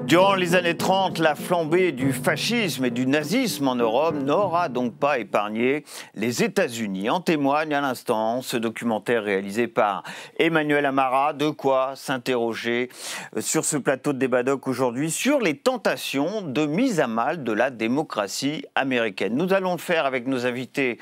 Durant les années 30, la flambée du fascisme et du nazisme en Europe n'aura donc pas épargné les États-Unis. En témoigne à l'instant ce documentaire réalisé par Emmanuel Amara. De quoi s'interroger sur ce plateau de débat doc aujourd'hui sur les tentations de mise à mal de la démocratie américaine. Nous allons le faire avec nos invités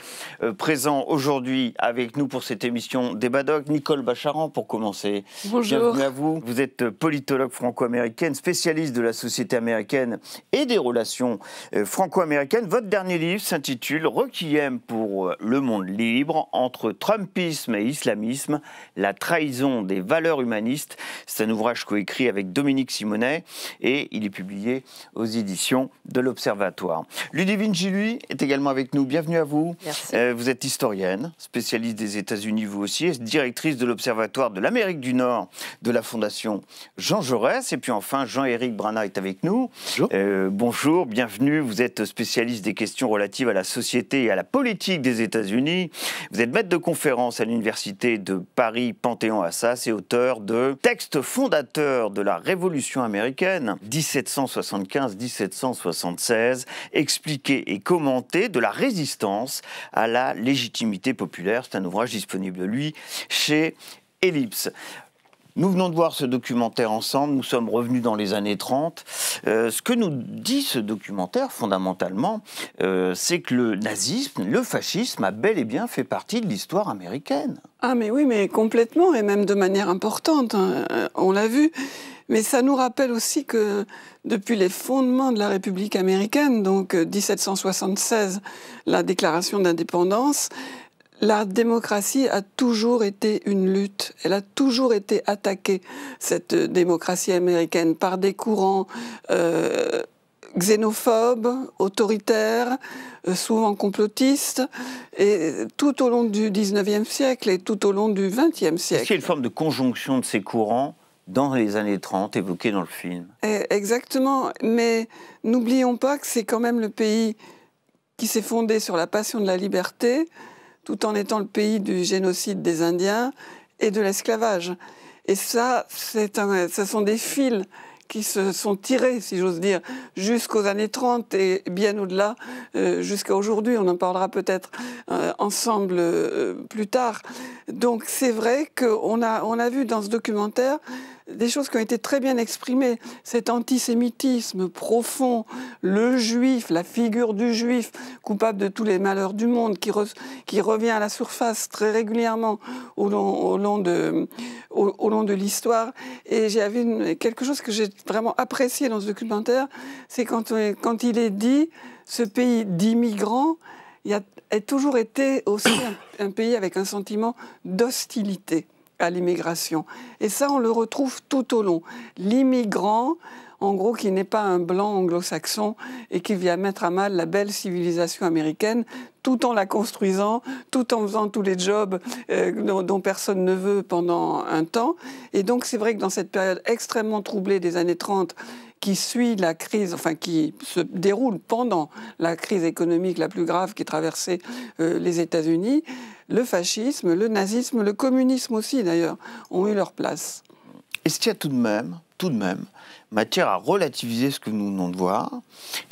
présents aujourd'hui avec nous pour cette émission débat doc. Nicole Bacharan pour commencer. Bonjour. Bienvenue à vous. Vous êtes politologue franco-américaine, spécialiste de la société américaine et des relations franco-américaines. Votre dernier livre s'intitule « Requiem pour le monde libre, entre Trumpisme et islamisme, la trahison des valeurs humanistes ». C'est un ouvrage coécrit avec Dominique Simonet et il est publié aux éditions de l'Observatoire. Ludivine Giluy est également avec nous. Bienvenue à vous. Merci. Vous êtes historienne, spécialiste des États-Unis vous aussi, directrice de l'Observatoire de l'Amérique du Nord de la Fondation Jean Jaurès. Et puis enfin, Jean-Éric Brana est avec nous. Bonjour. Bonjour, bienvenue. Vous êtes spécialiste des questions relatives à la société et à la politique des États-Unis. Vous êtes maître de conférence à l'Université de Paris Panthéon-Assas et auteur de textes fondateurs de la Révolution américaine, 1775-1776, expliqué et commenté de la résistance à la légitimité populaire. C'est un ouvrage disponible, lui, chez Ellipse. Nous venons de voir ce documentaire ensemble, nous sommes revenus dans les années 30. Ce que nous dit ce documentaire, fondamentalement, c'est que le nazisme, le fascisme a bel et bien fait partie de l'histoire américaine. Ah mais oui, mais complètement, et même de manière importante, hein, on l'a vu. Mais ça nous rappelle aussi que depuis les fondements de la République américaine, donc 1776, la déclaration d'indépendance, la démocratie a toujours été une lutte. Elle a toujours été attaquée, cette démocratie américaine, par des courants xénophobes, autoritaires, souvent complotistes, et tout au long du 19e siècle et tout au long du 20e siècle. Est-ce qu'il y a une forme de conjonction de ces courants dans les années 30, évoqués dans le film? Exactement, mais n'oublions pas que c'est quand même le pays qui s'est fondé sur la passion de la liberté, tout en étant le pays du génocide des Indiens et de l'esclavage. Et ça, ce sont des fils qui se sont tirés, si j'ose dire, jusqu'aux années 30 et bien au-delà, jusqu'à aujourd'hui. On en parlera peut-être ensemble plus tard. Donc c'est vrai qu'on a vu dans ce documentaire des choses qui ont été très bien exprimées. Cet antisémitisme profond, le juif, la figure du juif, coupable de tous les malheurs du monde, qui revient à la surface très régulièrement au long de l'histoire. Et j'avais quelque chose que j'ai vraiment apprécié dans ce documentaire, c'est quand il est dit, ce pays d'immigrants a toujours été aussi un pays avec un sentiment d'hostilité à l'immigration. Et ça, on le retrouve tout au long. L'immigrant, en gros, qui n'est pas un blanc anglo-saxon et qui vient mettre à mal la belle civilisation américaine, tout en la construisant, tout en faisant tous les jobs dont personne ne veut pendant un temps. Et donc, c'est vrai que dans cette période extrêmement troublée des années 30, qui suit la crise, enfin qui se déroule pendant la crise économique la plus grave qui traversait les États-Unis, le fascisme, le nazisme, le communisme aussi d'ailleurs, ont eu leur place. Est-ce qu'il y a tout de même, matière à relativiser ce que nous venons de voir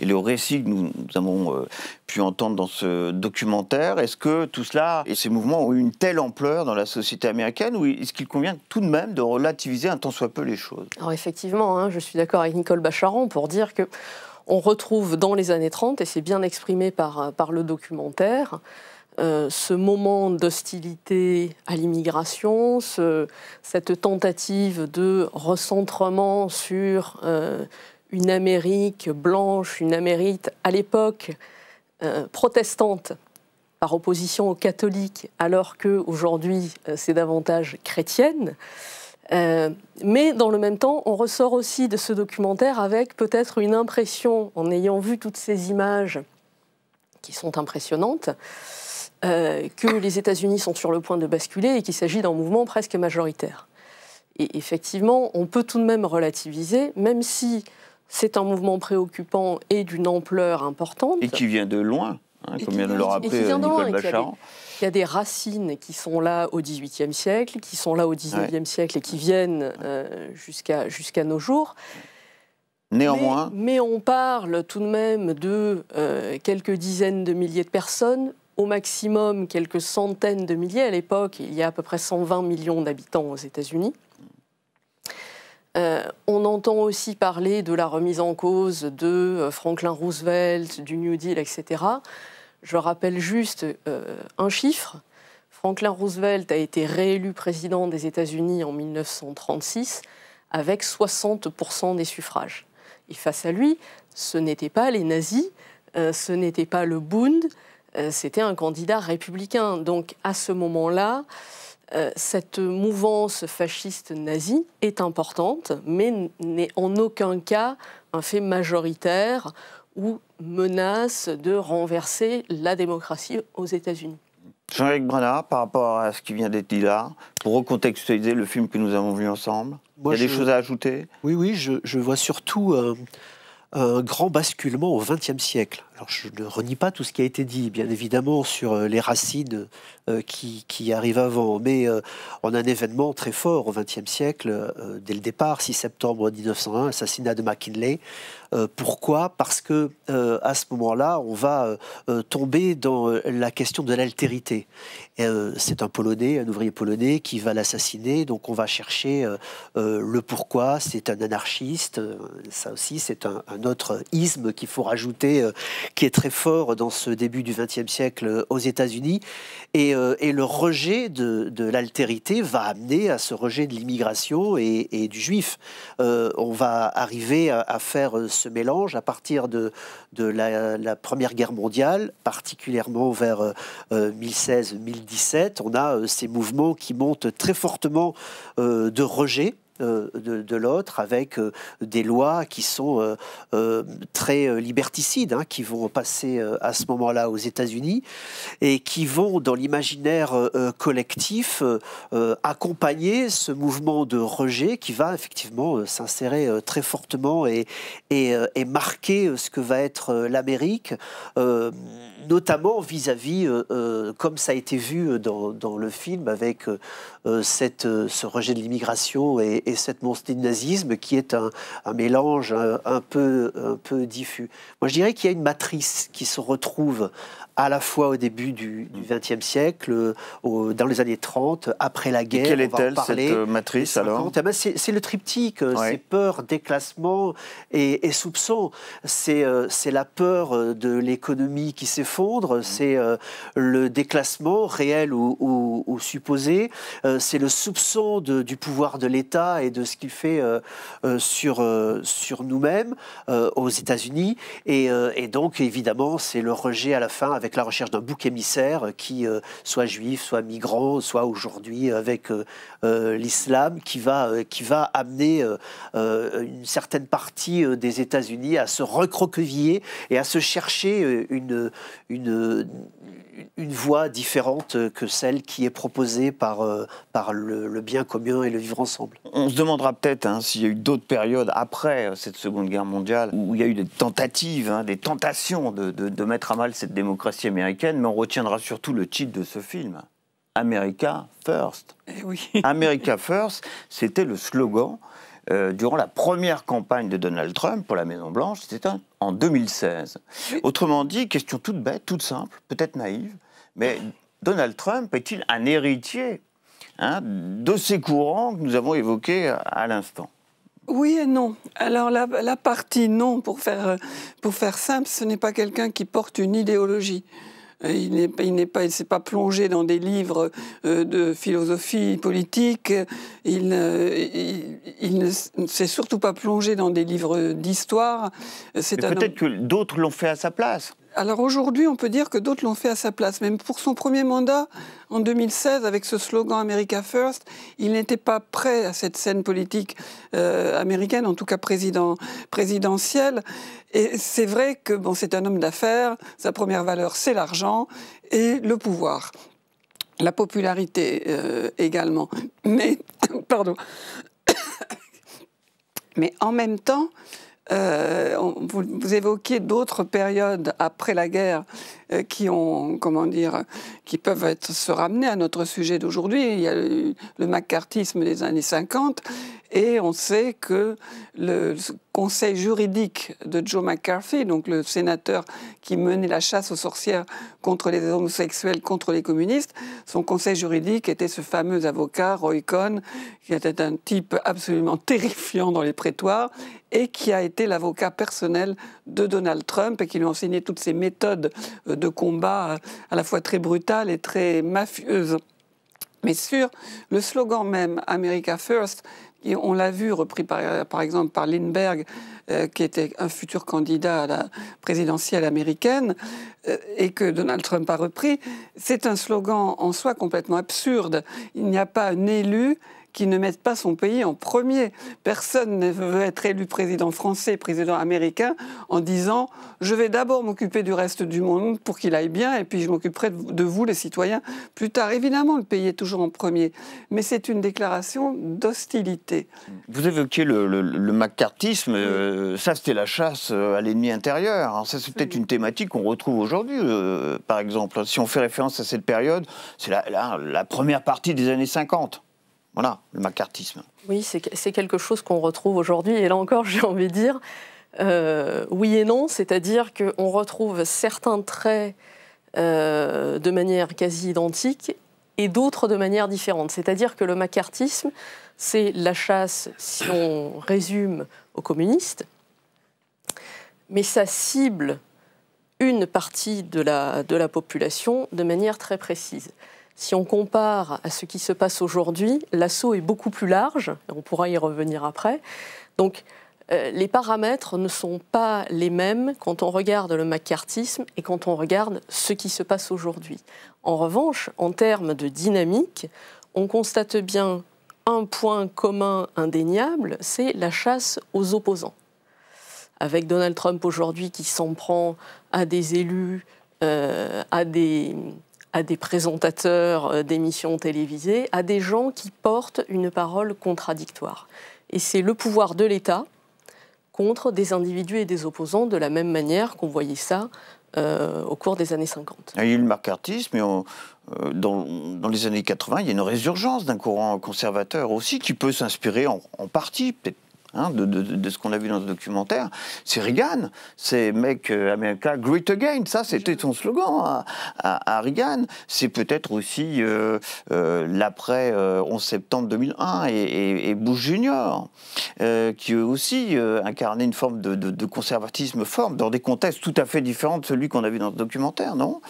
et le récit que nous avons pu entendre dans ce documentaire? Est-ce que tout cela et ces mouvements ont eu une telle ampleur dans la société américaine ou est-ce qu'il convient tout de même de relativiser un tant soit peu les choses? Alors effectivement, hein, je suis d'accord avec Nicole Bacharan pour dire que on retrouve dans les années 30, et c'est bien exprimé par le documentaire, ce moment d'hostilité à l'immigration, cette tentative de recentrement sur une Amérique blanche, une Amérique à l'époque protestante par opposition aux catholiques, alors qu'aujourd'hui c'est davantage chrétienne. Mais dans le même temps, on ressort aussi de ce documentaire avec peut-être une impression, en ayant vu toutes ces images qui sont impressionnantes, que les États-Unis sont sur le point de basculer et qu'il s'agit d'un mouvement presque majoritaire. Et effectivement, on peut tout de même relativiser, même si c'est un mouvement préoccupant et d'une ampleur importante. Et qui vient de loin, hein, comme vient de le rappeler Nicole Bacharan. Il y a des racines qui sont là au XVIIIe siècle, qui sont là au XIXe siècle et qui viennent jusqu'à nos jours. Néanmoins. Mais on parle tout de même de quelques dizaines de milliers de personnes, au maximum quelques centaines de milliers. À l'époque, il y a à peu près 120 millions d'habitants aux États-Unis. On entend aussi parler de la remise en cause de Franklin Roosevelt, du New Deal, etc. Je rappelle juste un chiffre. Franklin Roosevelt a été réélu président des États-Unis en 1936 avec 60% des suffrages. Et face à lui, ce n'étaient pas les nazis, ce n'était pas le Bund, c'était un candidat républicain. Donc à ce moment-là, cette mouvance fasciste nazie est importante, mais n'est en aucun cas un fait majoritaire ou menace de renverser la démocratie aux États-Unis. Jean-Éric Brunard, par rapport à ce qui vient d'être dit là, pour recontextualiser le film que nous avons vu ensemble, il y a des choses à ajouter? Oui, je vois surtout un grand basculement au XXe siècle. Alors, je ne renie pas tout ce qui a été dit, bien évidemment, sur les racines qui arrivent avant, mais on a un événement très fort au XXe siècle, dès le départ, 6 septembre 1901, assassinat de McKinley. Pourquoi? Parce que à ce moment-là, on va tomber dans la question de l'altérité. C'est un Polonais, un ouvrier polonais, qui va l'assassiner, donc on va chercher le pourquoi. C'est un anarchiste, ça aussi, c'est un autre isme qu'il faut rajouter, qui est très fort dans ce début du XXe siècle aux États-Unis. Et le rejet de l'altérité va amener à ce rejet de l'immigration et du juif. On va arriver à faire ce mélange à partir de la Première Guerre mondiale, particulièrement vers 1016-1017. On a ces mouvements qui montent très fortement de rejet de l'autre, avec des lois qui sont très liberticides, hein, qui vont passer à ce moment-là aux États-Unis et qui vont, dans l'imaginaire collectif, accompagner ce mouvement de rejet qui va effectivement s'insérer très fortement et marquer ce que va être l'Amérique, notamment vis-à-vis, comme ça a été vu dans le film, avec ce rejet de l'immigration et cette montée du nazisme qui est un mélange un peu diffus. Moi, je dirais qu'il y a une matrice qui se retrouve à la fois au début du XXe siècle, dans les années 30, après la guerre. Et quelle est-elle, cette matrice, alors? C'est le triptyque, c'est peur, déclassement et soupçon. C'est la peur de l'économie qui s'effondre, c'est le déclassement réel ou supposé, c'est le soupçon du pouvoir de l'État et de ce qu'il fait sur nous-mêmes aux États-Unis. Et donc, évidemment, c'est le rejet à la fin avec la recherche d'un bouc émissaire qui soit juif, soit migrant, soit aujourd'hui avec l'islam, qui va amener une certaine partie des États-Unis à se recroqueviller et à se chercher une voie différente que celle qui est proposée par le bien commun et le vivre ensemble. On se demandera peut-être s'il y a eu d'autres périodes après cette Seconde Guerre mondiale où il y a eu des tentatives, des tentations de mettre à mal cette démocratie américaine, mais on retiendra surtout le titre de ce film, America First. Oui. America First, c'était le slogan durant la première campagne de Donald Trump pour la Maison-Blanche, c'était en 2016. Oui. Autrement dit, question toute bête, toute simple, peut-être naïve, mais Donald Trump est-il un héritier de ces courants que nous avons évoqués à l'instant? Oui et non. Alors la partie non, pour faire simple, ce n'est pas quelqu'un qui porte une idéologie. Il ne s'est pas plongé dans des livres de philosophie politique. Il ne s'est surtout pas plongé dans des livres d'histoire. Peut-être que d'autres l'ont fait à sa place. Alors aujourd'hui, on peut dire que d'autres l'ont fait à sa place. Même pour son premier mandat, en 2016, avec ce slogan America First, il n'était pas prêt à cette scène politique américaine, en tout cas présidentielle. Et c'est vrai que c'est un homme d'affaires, sa première valeur, c'est l'argent et le pouvoir. La popularité également. Mais, pardon. Mais en même temps, vous évoquiez d'autres périodes après la guerre qui peuvent se ramener à notre sujet d'aujourd'hui. Il y a le maccarthisme des années 50 Et on sait que le conseil juridique de Joe McCarthy, donc le sénateur qui menait la chasse aux sorcières contre les homosexuels, contre les communistes, son conseil juridique était ce fameux avocat, Roy Cohn, qui était un type absolument terrifiant dans les prétoires et qui a été l'avocat personnel de Donald Trump et qui lui a enseigné toutes ces méthodes de combat à la fois très brutales et très mafieuses. Mais sur le slogan même « America First », on l'a vu repris par exemple par Lindbergh, qui était un futur candidat à la présidentielle américaine, et que Donald Trump a repris, c'est un slogan en soi complètement absurde. Il n'y a pas un élu qui ne mette pas son pays en premier. Personne ne veut être élu président français, président américain, en disant « je vais d'abord m'occuper du reste du monde pour qu'il aille bien, et puis je m'occuperai de vous, les citoyens, plus tard ». Évidemment, le pays est toujours en premier, mais c'est une déclaration d'hostilité. Vous évoquiez le macartisme, ça c'était la chasse à l'ennemi intérieur. Alors ça c'est peut-être une thématique qu'on retrouve aujourd'hui, par exemple. Si on fait référence à cette période, c'est la première partie des années 50. Voilà, le macartisme. Oui, c'est quelque chose qu'on retrouve aujourd'hui. Et là encore, j'ai envie de dire oui et non. C'est-à-dire qu'on retrouve certains traits de manière quasi identique et d'autres de manière différente. C'est-à-dire que le macartisme, c'est la chasse, si on résume, aux communistes, mais ça cible une partie de la population de manière très précise. Si on compare à ce qui se passe aujourd'hui, l'assaut est beaucoup plus large, on pourra y revenir après. Donc les paramètres ne sont pas les mêmes quand on regarde le macartisme et quand on regarde ce qui se passe aujourd'hui. En revanche, en termes de dynamique, on constate bien un point commun indéniable, c'est la chasse aux opposants. Avec Donald Trump aujourd'hui qui s'en prend à des élus, à des présentateurs d'émissions télévisées, à des gens qui portent une parole contradictoire. Et c'est le pouvoir de l'État contre des individus et des opposants, de la même manière qu'on voyait ça au cours des années 50. Il y a eu le macartisme, mais dans les années 80, il y a une résurgence d'un courant conservateur aussi, qui peut s'inspirer en partie, peut-être, de ce qu'on a vu dans ce documentaire. C'est Reagan, c'est Make America Great Again, ça c'était son slogan à Reagan. C'est peut-être aussi l'après 11 septembre 2001 et Bush Junior, qui eux aussi incarnaient une forme de conservatisme fort, dans des contextes tout à fait différents de celui qu'on a vu dans ce documentaire, non ?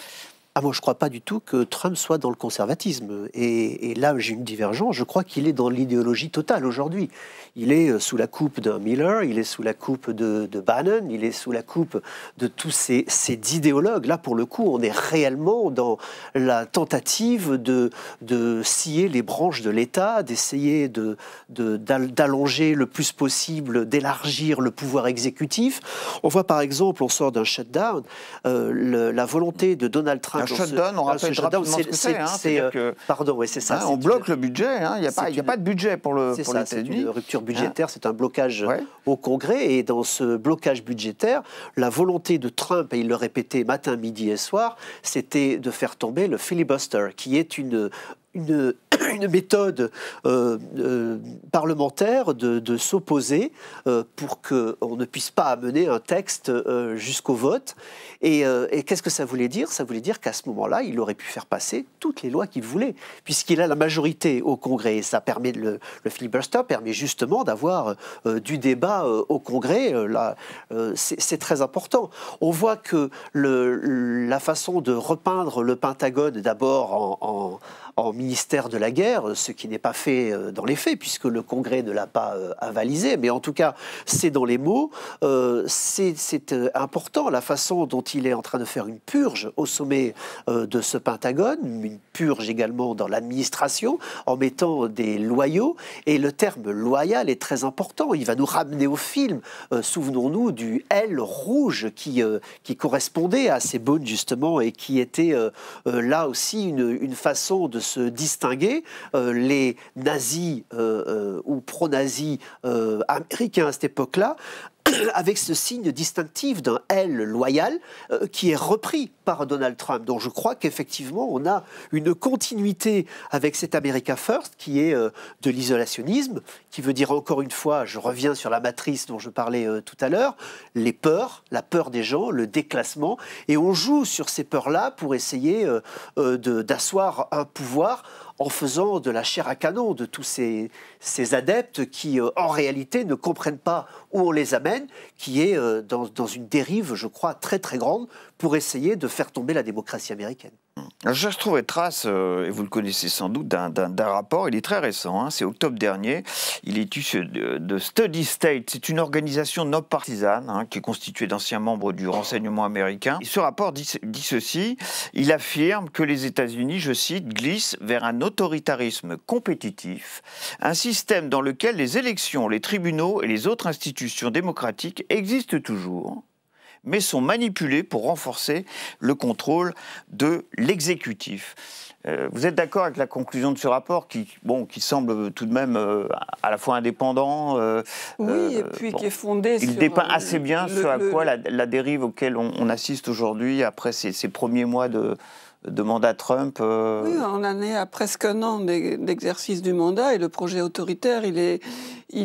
Moi, je ne crois pas du tout que Trump soit dans le conservatisme. Et là, j'ai une divergence. Je crois qu'il est dans l'idéologie totale aujourd'hui. Il est sous la coupe de Miller, il est sous la coupe de Bannon, il est sous la coupe de tous ces idéologues. Là, pour le coup, on est réellement dans la tentative de scier les branches de l'État, d'essayer d'allonger le plus possible, d'élargir le pouvoir exécutif. On voit par exemple, on sort d'un shutdown, la volonté de Donald Trump. Un shutdown, on rappelle rapidement ce que c'est. Pardon, oui, c'est ça. On bloque le budget, il n'y a pas de budget pour les États-Unis. C'est une rupture budgétaire, c'est un blocage au Congrès. Et dans ce blocage budgétaire, la volonté de Trump, et il le répétait matin, midi et soir, c'était de faire tomber le filibuster, qui est une méthode parlementaire de s'opposer pour qu'on ne puisse pas amener un texte jusqu'au vote. Et qu'est-ce que ça voulait dire ? Ça voulait dire qu'à ce moment-là, il aurait pu faire passer toutes les lois qu'il voulait, puisqu'il a la majorité au Congrès. Et ça permet le filibuster permet justement d'avoir du débat au Congrès. Là, c'est très important. On voit que la façon de repeindre le Pentagone, d'abord en ministère de la guerre, ce qui n'est pas fait dans les faits, puisque le Congrès ne l'a pas avalisé, mais en tout cas, c'est dans les mots. C'est important, la façon dont il est en train de faire une purge au sommet de ce Pentagone, une purge également dans l'administration, en mettant des loyaux, et le terme loyal est très important. Il va nous ramener au film, souvenons-nous du L rouge qui correspondait à ces bones, justement, et qui était là aussi une façon de se distinguer. Les nazis ou pro-nazis américains à cette époque-là avec ce signe distinctif d'un L loyal qui est repris par Donald Trump. Donc je crois qu'effectivement, on a une continuité avec cet America First qui est de l'isolationnisme, qui veut dire encore une fois, je reviens sur la matrice dont je parlais tout à l'heure, les peurs, la peur des gens, le déclassement, et on joue sur ces peurs-là pour essayer d'asseoir un pouvoir en faisant de la chair à canon de tous ces adeptes qui, en réalité, ne comprennent pas où on les amène, qui est dans une dérive, je crois, très très grande pour essayer de faire tomber la démocratie américaine. Je trouvais trace, et vous le connaissez sans doute, d'un rapport, il est très récent, hein, c'est octobre dernier, il est issu de Study State, c'est une organisation non partisane hein, qui est constituée d'anciens membres du renseignement américain. Et ce rapport dit ceci, il affirme que les États-Unis, je cite, glissent vers un autoritarisme compétitif, un système dans lequel les élections, les tribunaux et les autres institutions démocratiques existent toujours, mais sont manipulés pour renforcer le contrôle de l'exécutif. Vous êtes d'accord avec la conclusion de ce rapport qui semble tout de même à la fois indépendant oui, et puis qui est fondé sur... Il dépeint assez bien ce à quoi la dérive auquel on assiste aujourd'hui après ces premiers mois de mandat Trump. Oui, on en est à presque un an d'exercice du mandat et le projet autoritaire, il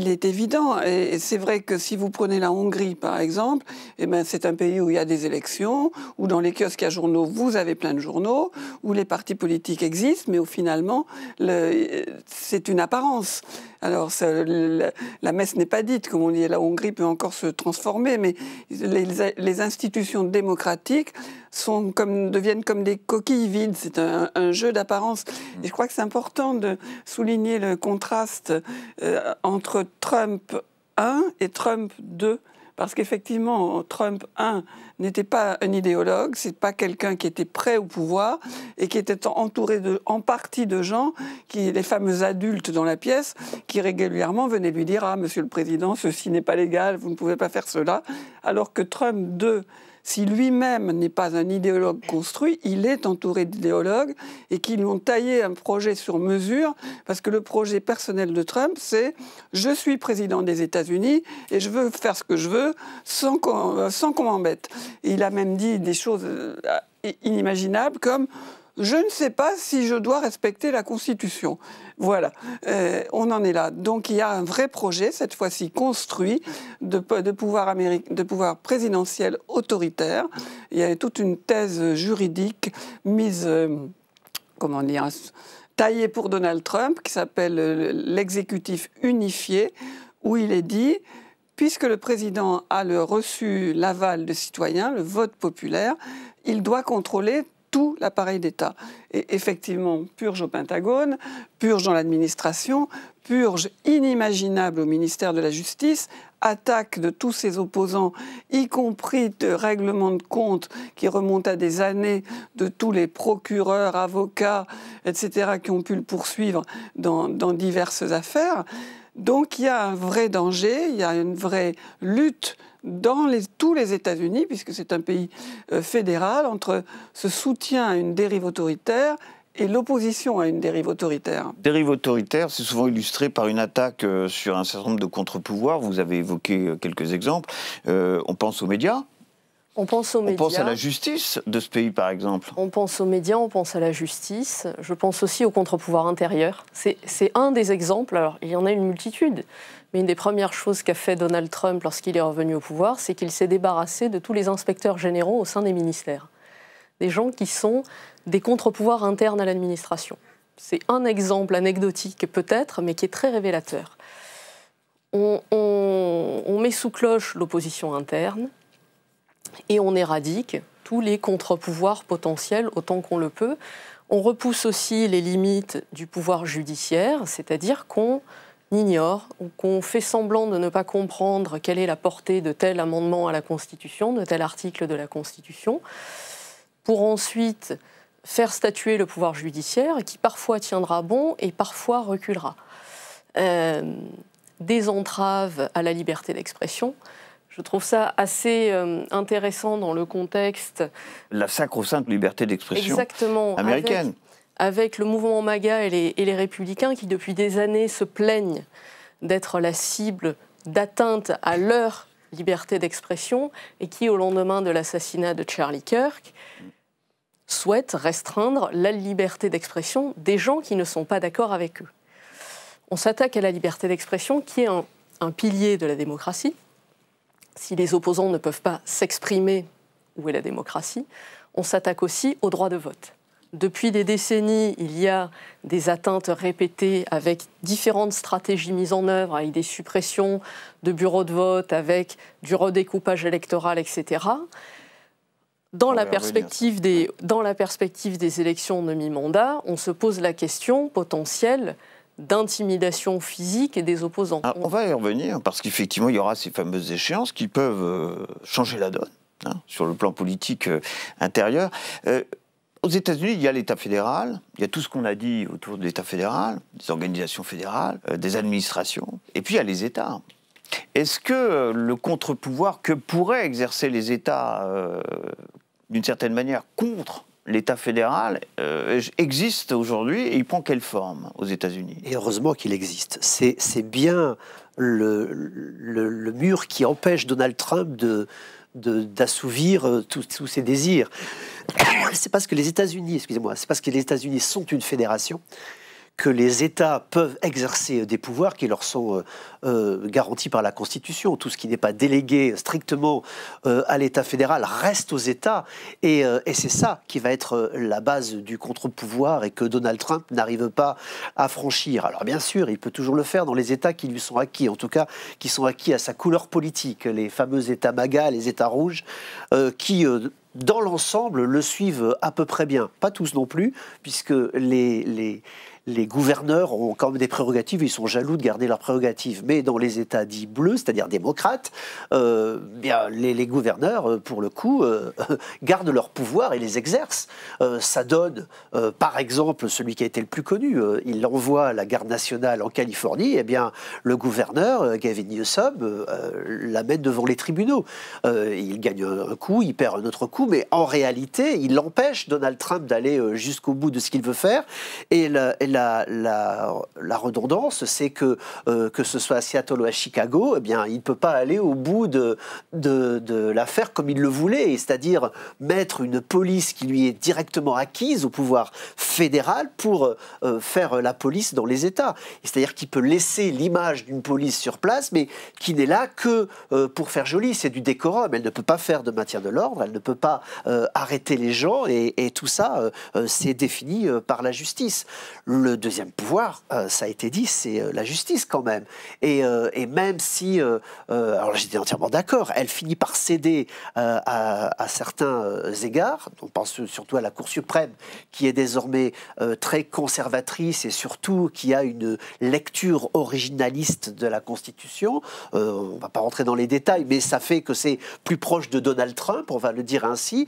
est évident. Et c'est vrai que si vous prenez la Hongrie, par exemple, eh ben, c'est un pays où il y a des élections, où dans les kiosques à journaux, vous avez plein de journaux, où les partis politiques existent, mais où finalement, c'est une apparence. Alors, la messe n'est pas dite, comme on dit, la Hongrie peut encore se transformer, mais les institutions démocratiques deviennent comme des coquilles vides. C'est un jeu d'apparence. Et je crois que c'est important de souligner le contraste entre Trump 1 et Trump 2. Parce qu'effectivement, Trump 1 n'était pas un idéologue, c'est pas quelqu'un qui était prêt au pouvoir et qui était entouré en partie de gens, les fameux adultes dans la pièce, qui régulièrement venaient lui dire « Ah, monsieur le Président, ceci n'est pas légal, vous ne pouvez pas faire cela ». Alors que Trump 2, si lui-même n'est pas un idéologue construit, il est entouré d'idéologues et qui lui ont taillé un projet sur mesure, parce que le projet personnel de Trump, c'est « je suis président des États-Unis et je veux faire ce que je veux sans qu'on m'embête ». Il a même dit des choses inimaginables comme « je ne sais pas si je dois respecter la Constitution ». Voilà, on en est là. Donc il y a un vrai projet, cette fois-ci construit, de pouvoir présidentiel autoritaire. Il y a toute une thèse juridique mise, taillée pour Donald Trump, qui s'appelle l'exécutif unifié, où il est dit, puisque le président a reçu l'aval des citoyens, le vote populaire, il doit contrôler tout l'appareil d'État. Et effectivement, purge au Pentagone, purge dans l'administration, purge inimaginable au ministère de la Justice, attaque de tous ses opposants, y compris de règlements de compte qui remontent à des années de tous les procureurs, avocats, etc., qui ont pu le poursuivre dans diverses affaires. Donc il y a un vrai danger, il y a une vraie lutte dans tous les États-Unis, puisque c'est un pays fédéral, entre ce soutien à une dérive autoritaire et l'opposition à une dérive autoritaire. Dérive autoritaire, c'est souvent illustré par une attaque sur un certain nombre de contre-pouvoirs. Vous avez évoqué quelques exemples. On pense aux médias. On pense aux médias. On pense à la justice de ce pays, par exemple. On pense aux médias, on pense à la justice. Je pense aussi au contre-pouvoir intérieur. C'est un des exemples. Alors, il y en a une multitude. Mais une des premières choses qu'a fait Donald Trump lorsqu'il est revenu au pouvoir, c'est qu'il s'est débarrassé de tous les inspecteurs généraux au sein des ministères. Des gens qui sont des contre-pouvoirs internes à l'administration. C'est un exemple anecdotique peut-être, mais qui est très révélateur. On met sous cloche l'opposition interne et on éradique tous les contre-pouvoirs potentiels autant qu'on le peut. On repousse aussi les limites du pouvoir judiciaire, c'est-à-dire qu'on ignore ou qu'on fait semblant de ne pas comprendre quelle est la portée de tel amendement à la Constitution, de tel article de la Constitution, pour ensuite faire statuer le pouvoir judiciaire qui parfois tiendra bon et parfois reculera. Des entraves à la liberté d'expression. Je trouve ça assez intéressant dans le contexte... La sacro-sainte liberté d'expression américaine. Avec le mouvement MAGA et les Républicains qui, depuis des années, se plaignent d'être la cible d'atteinte à leur liberté d'expression et qui, au lendemain de l'assassinat de Charlie Kirk, souhaitent restreindre la liberté d'expression des gens qui ne sont pas d'accord avec eux. On s'attaque à la liberté d'expression qui est un pilier de la démocratie. Si les opposants ne peuvent pas s'exprimer, où est la démocratie? On s'attaque aussi au droit de vote. Depuis des décennies, il y a des atteintes répétées avec différentes stratégies mises en œuvre, avec des suppressions de bureaux de vote, avec du redécoupage électoral, etc. Dans la perspective des élections de mi-mandat, on se pose la question potentielle d'intimidation physique et des opposants. On va y revenir, parce qu'effectivement, il y aura ces fameuses échéances qui peuvent changer la donne sur le plan politique intérieur. Aux États-Unis, il y a l'État fédéral, il y a tout ce qu'on a dit autour de l'État fédéral, des organisations fédérales, des administrations, et puis il y a les États. Est-ce que le contre-pouvoir que pourraient exercer les États, d'une certaine manière, contre l'État fédéral, existe aujourd'hui et il prend quelle forme aux États-Unis? Et heureusement qu'il existe. C'est bien le mur qui empêche Donald Trump d'assouvir tous ses désirs. C'est parce que les États-Unis, excusez-moi, c'est parce que les États-Unis sont une fédération que les États peuvent exercer des pouvoirs qui leur sont garantis par la Constitution. Tout ce qui n'est pas délégué strictement à l'État fédéral reste aux États. Et c'est ça qui va être la base du contre-pouvoir et que Donald Trump n'arrive pas à franchir. Alors bien sûr, il peut toujours le faire dans les États qui lui sont acquis, en tout cas qui sont acquis à sa couleur politique, les fameux États MAGA, les États rouges, qui... dans l'ensemble, le suivent à peu près bien. Pas tous non plus, puisque les gouverneurs ont quand même des prérogatives, ils sont jaloux de garder leurs prérogatives. Mais dans les États dits bleus, c'est-à-dire démocrates, bien, les gouverneurs, pour le coup, gardent leur pouvoir et les exercent. Ça donne, par exemple, celui qui a été le plus connu, il envoie la garde nationale en Californie, et bien, le gouverneur, Gavin Newsom, l'amène devant les tribunaux. Il gagne un coup, il perd un autre coup, mais en réalité, il empêche Donald Trump d'aller jusqu'au bout de ce qu'il veut faire. Et la redondance, c'est que ce soit à Seattle ou à Chicago, eh bien, il ne peut pas aller au bout de l'affaire comme il le voulait, c'est-à-dire mettre une police qui lui est directement acquise au pouvoir fédéral pour faire la police dans les États. C'est-à-dire qu'il peut laisser l'image d'une police sur place, mais qui n'est là que pour faire joli. C'est du décorum. Elle ne peut pas faire de maintien de l'ordre, elle ne peut pas arrêter les gens, et tout ça, c'est défini par la justice. Le deuxième pouvoir, ça a été dit, c'est la justice quand même. Et même si, alors j'étais entièrement d'accord, elle finit par céder à certains égards. On pense surtout à la Cour suprême, qui est désormais très conservatrice et surtout qui a une lecture originaliste de la Constitution. On ne va pas rentrer dans les détails, mais ça fait que c'est plus proche de Donald Trump, on va le dire ainsi.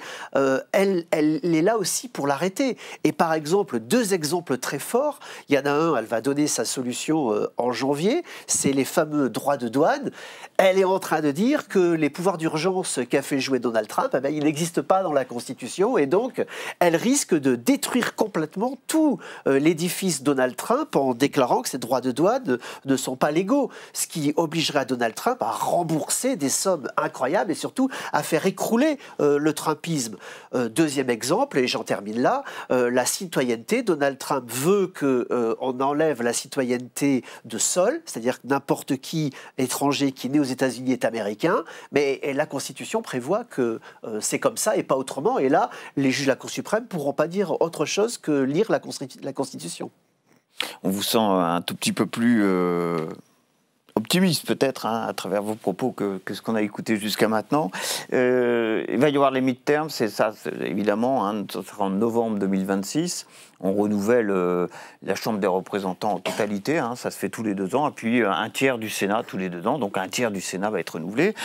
Elle est là aussi pour l'arrêter. Et par exemple, deux exemples très forts. Il y en a un, elle va donner sa solution en janvier, c'est les fameux droits de douane. Elle est en train de dire que les pouvoirs d'urgence qu'a fait jouer Donald Trump, eh bien, ils n'existent pas dans la Constitution, et donc elle risque de détruire complètement tout l'édifice Donald Trump en déclarant que ces droits de douane ne sont pas légaux, ce qui obligerait Donald Trump à rembourser des sommes incroyables et surtout à faire écrouler le Trumpisme. Deuxième exemple, et j'en termine là, la citoyenneté. Donald Trump veut qu'on enlève la citoyenneté de sol, c'est-à-dire que n'importe qui étranger qui est né aux États-Unis est américain, mais la Constitution prévoit que c'est comme ça et pas autrement. Et là, les juges de la Cour suprême ne pourront pas dire autre chose que lire la Constitution. On vous sent un tout petit peu plus optimiste peut-être à travers vos propos que ce qu'on a écouté jusqu'à maintenant. Il va y avoir les midterms, c'est ça évidemment, ça sera en novembre 2026. On renouvelle la Chambre des représentants en totalité, ça se fait tous les 2 ans, et puis un tiers du Sénat tous les 2 ans, donc un tiers du Sénat va être renouvelé.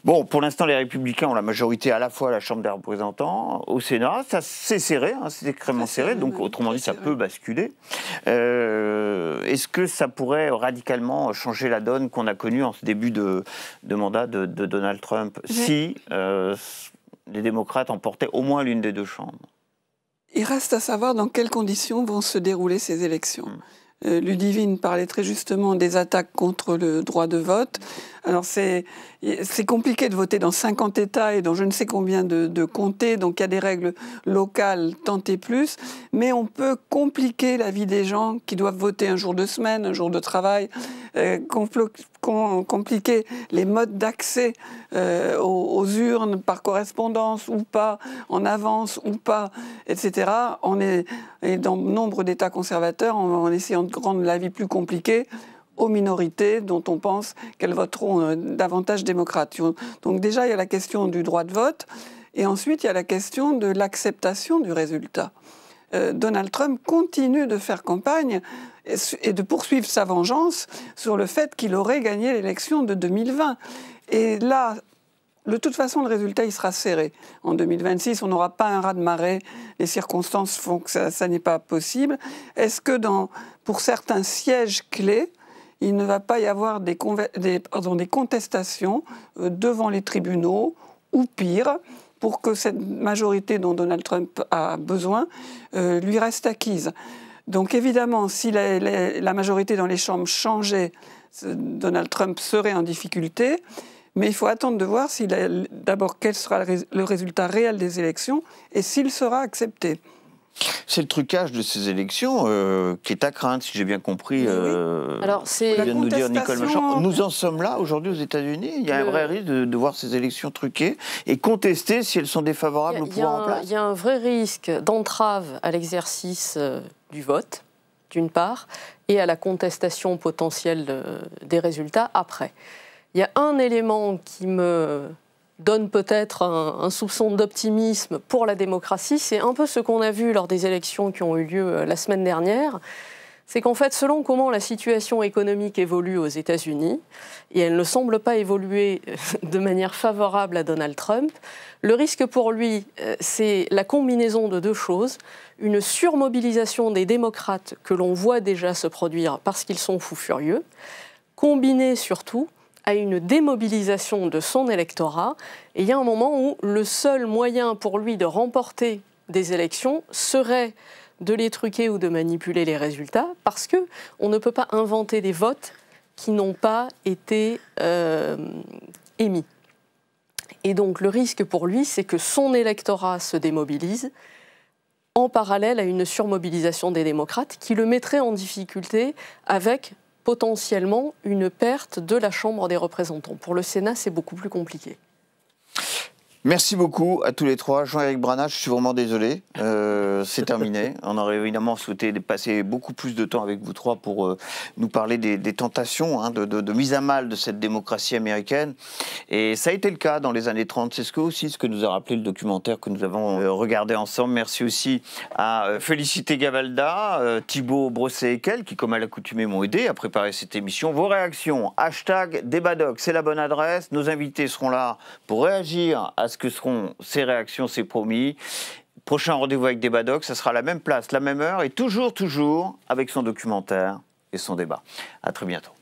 Bon, pour l'instant, les Républicains ont la majorité à la fois à la Chambre des représentants, au Sénat, ça c'est serré, c'est extrêmement serré, donc autrement dit, ça peut basculer. Est-ce que ça pourrait radicalement changer la donne qu'on a connue en ce début de mandat de Donald Trump, si les démocrates emportaient au moins l'une des 2 chambres? Il reste à savoir dans quelles conditions vont se dérouler ces élections. Ludivine parlait très justement des attaques contre le droit de vote. Alors c'est compliqué de voter dans 50 États et dans je ne sais combien de comtés, donc il y a des règles locales tant et plus, mais on peut compliquer la vie des gens qui doivent voter un jour de semaine, un jour de travail, compliquer les modes d'accès aux urnes par correspondance ou pas, en avance ou pas, etc. Et dans nombre d'États conservateurs, en essayant de rendre la vie plus compliquée aux minorités dont on pense qu'elles voteront davantage démocrates. Donc déjà, il y a la question du droit de vote, et ensuite, il y a la question de l'acceptation du résultat. Donald Trump continue de faire campagne et de poursuivre sa vengeance sur le fait qu'il aurait gagné l'élection de 2020. Et là, de toute façon, le résultat, il sera serré. En 2026, on n'aura pas un raz-de-marée. Les circonstances font que ça n'est pas possible. Est-ce que pour certains sièges clés, il ne va pas y avoir des contestations devant les tribunaux, ou pire, pour que cette majorité dont Donald Trump a besoin lui reste acquise. Donc évidemment, si la majorité dans les chambres changeait, Donald Trump serait en difficulté. Mais il faut attendre de voir d'abord quel sera le résultat réel des élections et s'il sera accepté. C'est le trucage de ces élections qui est à craindre, si j'ai bien compris. Alors, vient de nous dire Nicole Bachar. Nous en sommes là aujourd'hui aux États-Unis. Il y a un vrai risque de voir ces élections truquées et contester si elles sont défavorables au pouvoir en place. Il y a un vrai risque d'entrave à l'exercice du vote, d'une part, et à la contestation potentielle des résultats après. Il y a un élément qui me donne peut-être un soupçon d'optimisme pour la démocratie, c'est un peu ce qu'on a vu lors des élections qui ont eu lieu la semaine dernière. C'est qu'en fait, selon comment la situation économique évolue aux États-Unis, et elle ne semble pas évoluer de manière favorable à Donald Trump, le risque pour lui, c'est la combinaison de deux choses. Une surmobilisation des démocrates que l'on voit déjà se produire parce qu'ils sont fous furieux, combinée surtout à une démobilisation de son électorat. Et il y a un moment où le seul moyen pour lui de remporter des élections serait de les truquer ou de manipuler les résultats, parce qu'on ne peut pas inventer des votes qui n'ont pas été émis. Et donc le risque pour lui, c'est que son électorat se démobilise en parallèle à une surmobilisation des démocrates qui le mettrait en difficulté avec potentiellement une perte de la Chambre des représentants. Pour le Sénat, c'est beaucoup plus compliqué. Merci beaucoup à tous les trois. Jean-Éric Brana, je suis vraiment désolé. C'est terminé. On aurait évidemment souhaité passer beaucoup plus de temps avec vous trois pour nous parler des tentations de mise à mal de cette démocratie américaine. Et ça a été le cas dans les années 30. C'est ce que nous a rappelé le documentaire que nous avons regardé ensemble. Merci aussi à Félicité Gavalda, Thibaut Brosset-Ekel, qui, comme à l'accoutumée, m'ont aidé à préparer cette émission. Vos réactions, #DébatDoc, c'est la bonne adresse. Nos invités seront là pour réagir à ce que seront ces réactions, c'est promis. Prochain rendez-vous avec DébatDoc, ça sera à la même place, la même heure, et toujours avec son documentaire et son débat. À très bientôt.